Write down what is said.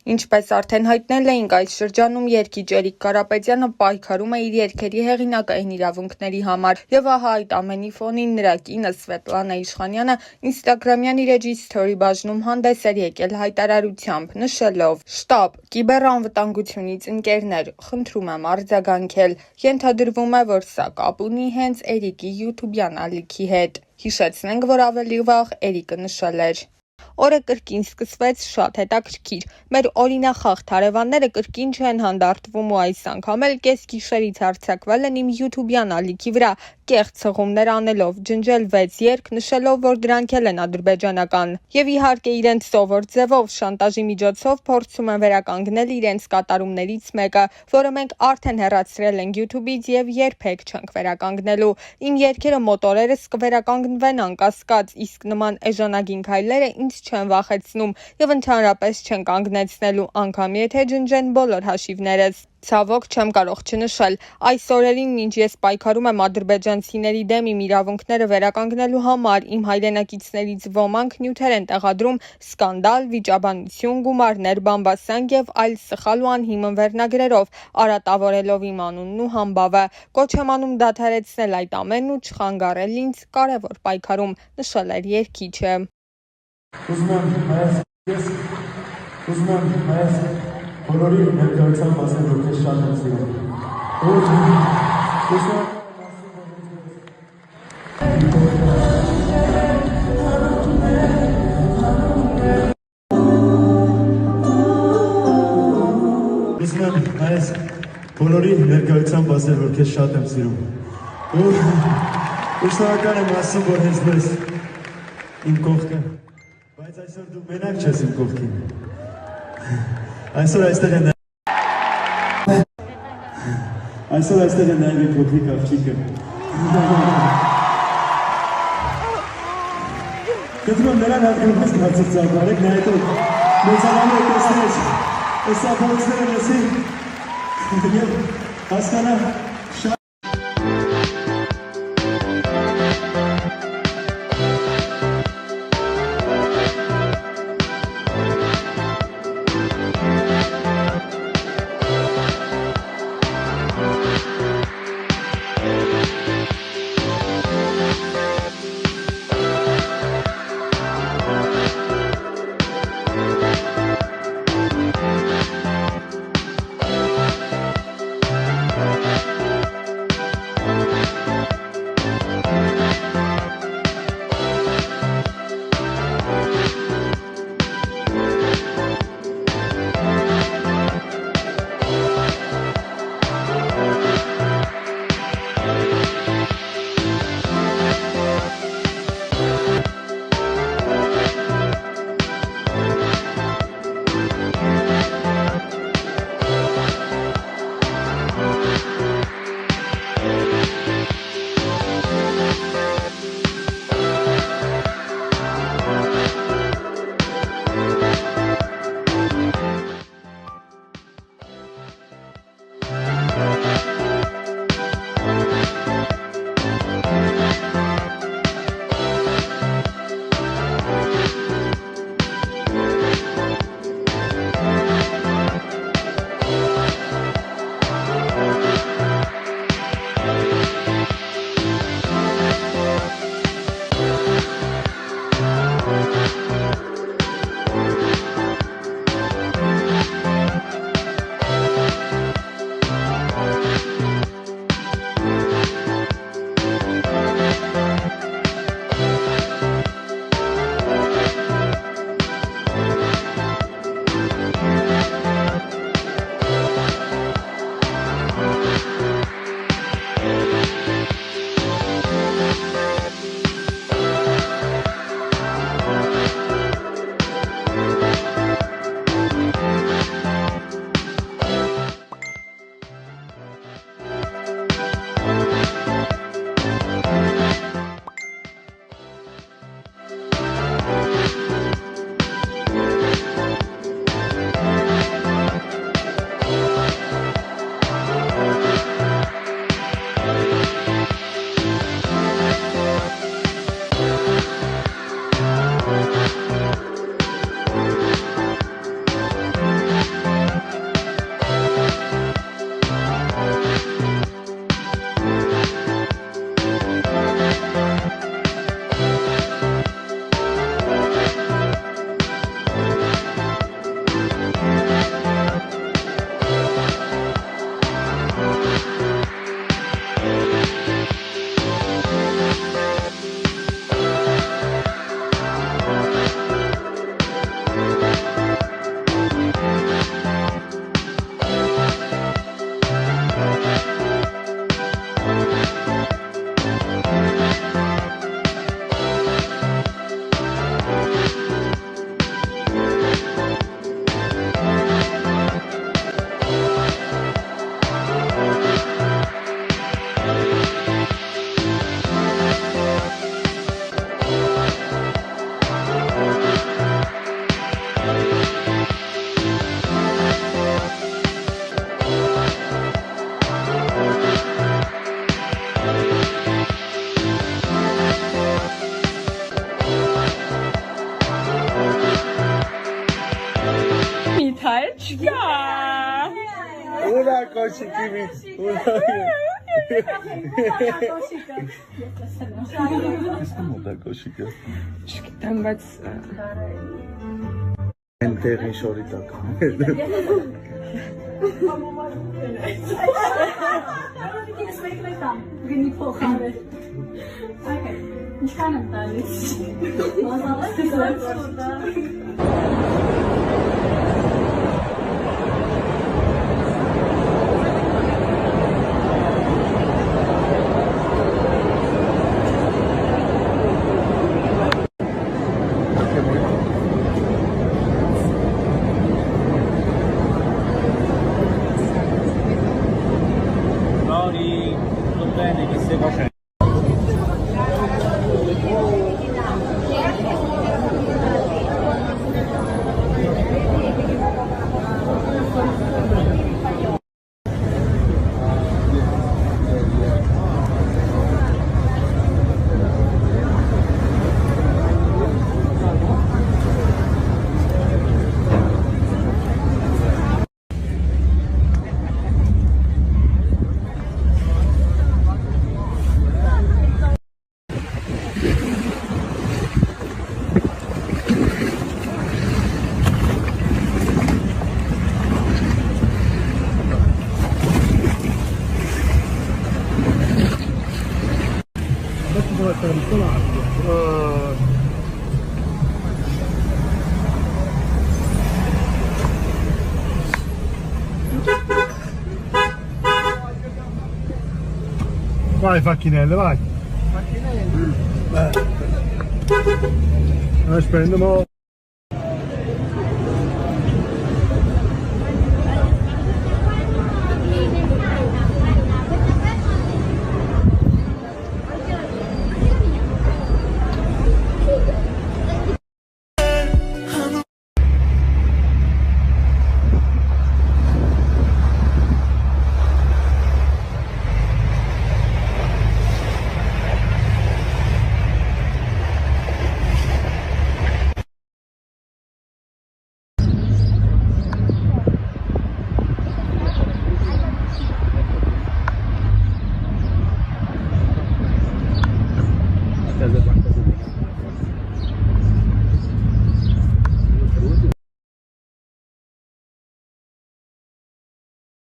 Ինչպես արդեն հայտնել էինք, այս շրջանում երգիչ Էրիկ Կարապետյանը պայքարում է իր երգերի հեղինակային իրավունքների համար, եւ ահա այդ ամենի ֆոնին նրա կինը Սվետլանա Իշխանյանը ինստագրամյան իր էջի սթորի բաժնում հանդես էր եկել հայտարարությամբ, նշելով. «Շտապ, կիբեռանվտանգությունից ընկերներ, խնդրում եմ արձագանքել»։ Ենթադրվում է, որ սա կապ ունի հենց Էրիկի յութուբյան ալիքի հետ։ Հիշեցնենք, որ ավելի վաղ Էրիկը նշել էր. «Օրը կրկին սկսվեց շատ հետաքրքիր։ Մեր օրինախախտ հարևանները կրկին չեն հանդարտվում ու այս անգամ էլ կեսգիշերից հարձակվել են իմ յութուբյան ալիքի վրա, կեղծ հղումներ անելով, ջնջել 6 երգ, նշելով, որ դրանք էլ են ադրբեջանական։ Եվ իհարկե իրենց սովոր ձևով, շանտաժի միջոցով փորձում են վերականգնել իրենց կատարումներից մեկը, որը մենք արդեն հեռացրել ենք յութուբից եւ երբեք չենք վերականգնելու։ Իմ երգերը մոտորերս կվերականգնվեն անկասկած, իսկ նման էժանագին քայլերը ինձ չեն վախեցնում եւ ընդհանրապես չեն կանգնեցնելու, անգամ եթե ջնջեն բոլոր հաշիվներս։ Ցավոք չեմ կարող չնշել, այս օրերին, մինչ ես պայքարում եմ ադրբեջանցիների դեմ իմ իրավունքները վերականգնելու համար, իմ հայրենակիցներից ոմանք նյութեր են տեղադրում սկանդալ, վիճաբանություն, գումարներ, բամբասանք եւ այլ սխալ ու անհիմն վերնագրերով, արատավորելով իմ անունն ու համբավը։ Կոչ եմ անում դադարեցնել այդ ամենն ու չխանգարել ինձ կարևոր պայքարում, նշել էր երգիչը։ Բոլորի ներկայությամբ ասել, որ քեզ շատ եմ սիրում։ Բոլորի ներկայությամբ ասել, որ քեզ շատ եմ սիրում։ Ու շնորհակալ եմ ասում, որ հենց դու ես իմ կողքը, բայց այսօր դու մենակ չես իմ կողքին։ Այսօր այստեղ է նաև իմ փոքրիկ աղջիկը։ Կտրում նրան հատկապես հարցր ծավալեք, նա հետո մեծանալու է տեսնես, այս ապորոցները լսի և հասկանա շատ Կոշկա։ Ura koşikimi. Ura koşikı. Չգիտեմ, բայց Enter'in şori tak. Gönül pohare. Okay. Ich kann nicht alles. Was alles gesagt wurde. Nori, tutto bene, che stai facendo? Vai Facchinello, vai. Aspetta, mo.